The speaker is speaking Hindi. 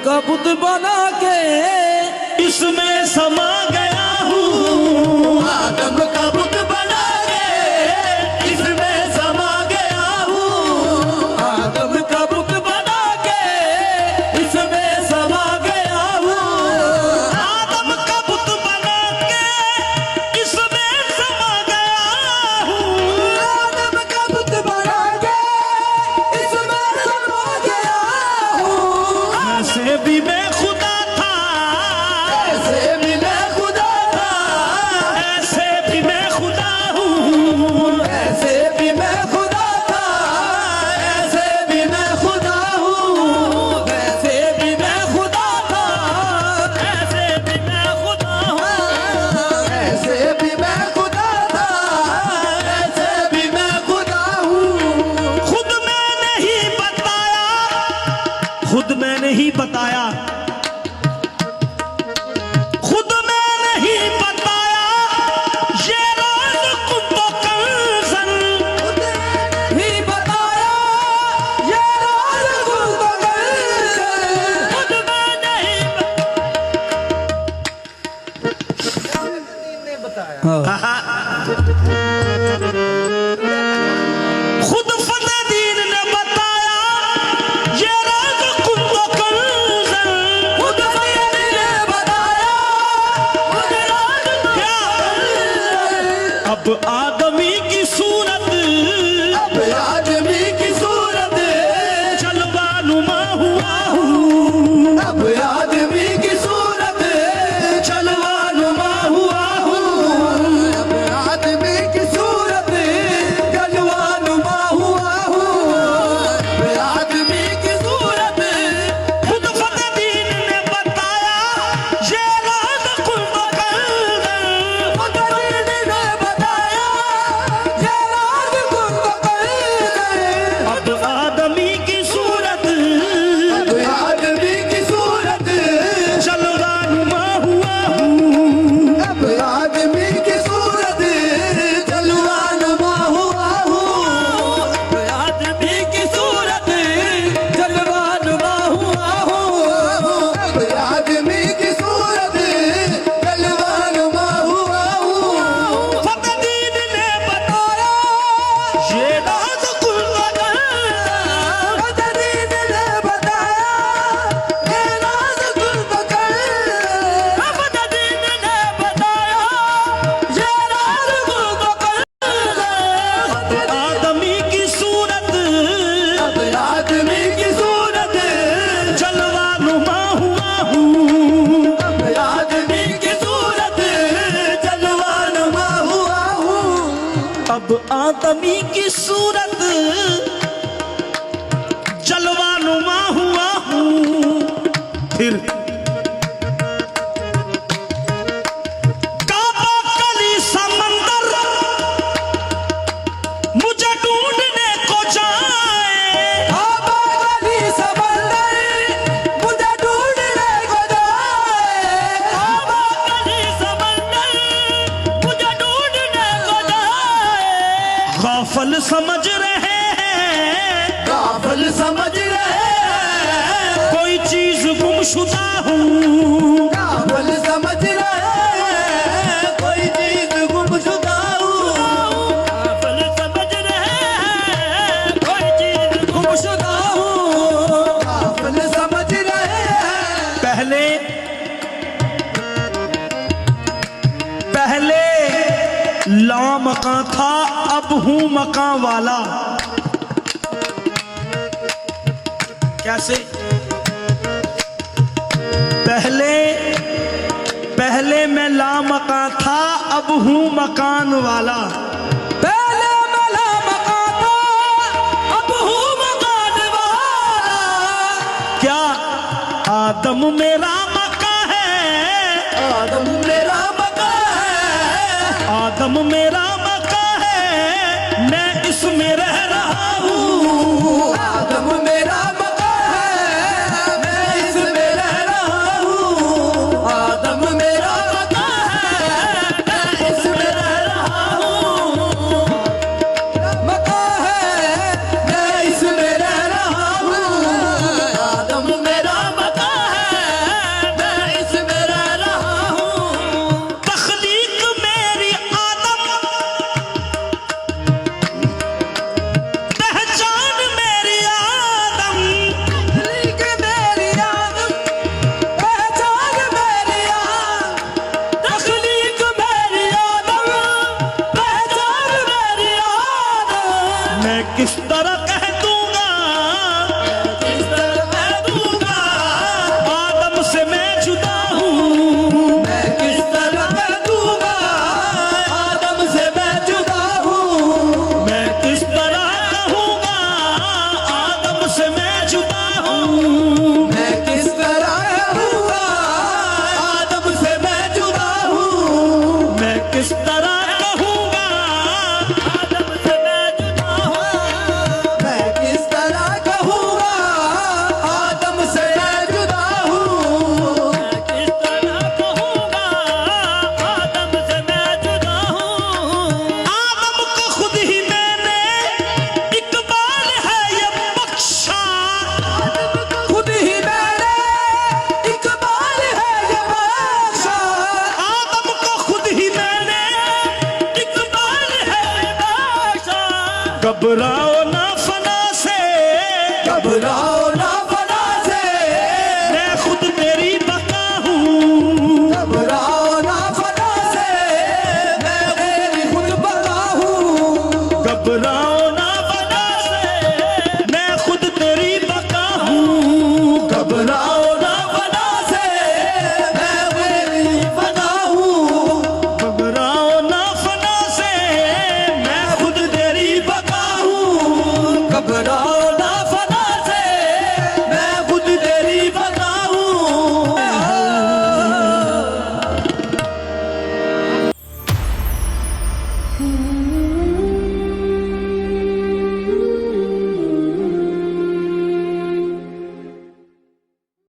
का बुत बना के इसमें समा गया हूँ। आदम का बुत बना के इसमें समा गया हूँ। आदम का बुत बना के इसमें समा गया हूँ। आदम का बुत बना के इसमें समा गया हूँ। आदम का बुत बना के इसमें समा गया हूँ। ऐसे भी मैं खुदा था, ऐसे भी मैं खुदा था, ऐसे भी मैं खुदा हूँ। ऐसे भी मैं खुदा था, ऐसे भी मैं खुदा हूँ। ऐसे भी मैं खुदा था, ऐसे भी मैं खुदा हूँ। ऐसे भी मैं खुदा था, ऐसे भी मैं खुदा हूँ। खुद मैंने ही बताया, खुद मैंने ही बताया, खुद मैंने ही बताया ये राज कुंतो कंसन। ही बताया ये राज खुद खुद मैंने ही खुद फतेहदीन ने बताया ये राज कुंतो कंसन। खुद फतेहदीन ने बताया ये राज क्या अब आदमी की सूरत, अब आदमी की सूरत, जलवा नुमा हुआ हूँ। अब आदमी की सूरत जलवा नुमा हुआ हूँ। अब आदमी की सूरत जलवा नुमा हुआ हूँ। अब आदमी की सूरत खुद फतेहदीन ने बताया ये राज कुंतो कंसन। फतेहदीन ने बताया ये राज खुद अब आदमी की सूरत, अब आदमी की सूरत जलवा नुमा हुआ हूँ। अब आदमी की सूरत जलवा नुमा हुआ हूँ। अब आदमी की सूरत जलवा नुमा हुआ हूँ। अब आदमी की सूरत जलवा नुमा हुआ हूँ। फतेहदीन ने बताया ये राज कुंतो कंसन। फतेहदीन ने बताया ये राज खुद फतेहदीन ने बताया ये राज कुंतो कंसन। अब आदमी की सूरत, अब आदमी की सूरत जलवा नुमा हुआ हूँ। अब आदमी की सूरत जलवा नुमा हुआ हूँ। अब आदमी की सूरत जलवा नुमा हुआ हूँ। फिर काबा कली समंदर मुझे ढूंढने को जाए। काबा कली समंदर मुझे ढूंढने को जाए। काबा कली समंदर मुझे ढूंढने को जाए। गाफल समझ रहे हैं, काफिल समझ रहे हैं, कोई चीज गुमशुदा हूँ। काफिल समझ रहे हैं, कोई चीज गुमशुदा हूँ। काफिल समझ रहे हैं, कोई चीज गुमशुदा हूँ। काफिल समझ रहे हैं, पहले पहले लामकां था, अब हूं मकान वाला। कैसे? पहले पहले मैं लामकां था, अब हूं मकान वाला। पहले मला मकान था, अब हूँ मकान वाला। क्या आदम मेरा मकान है? आदम मेरा मकान है, आदम मेरा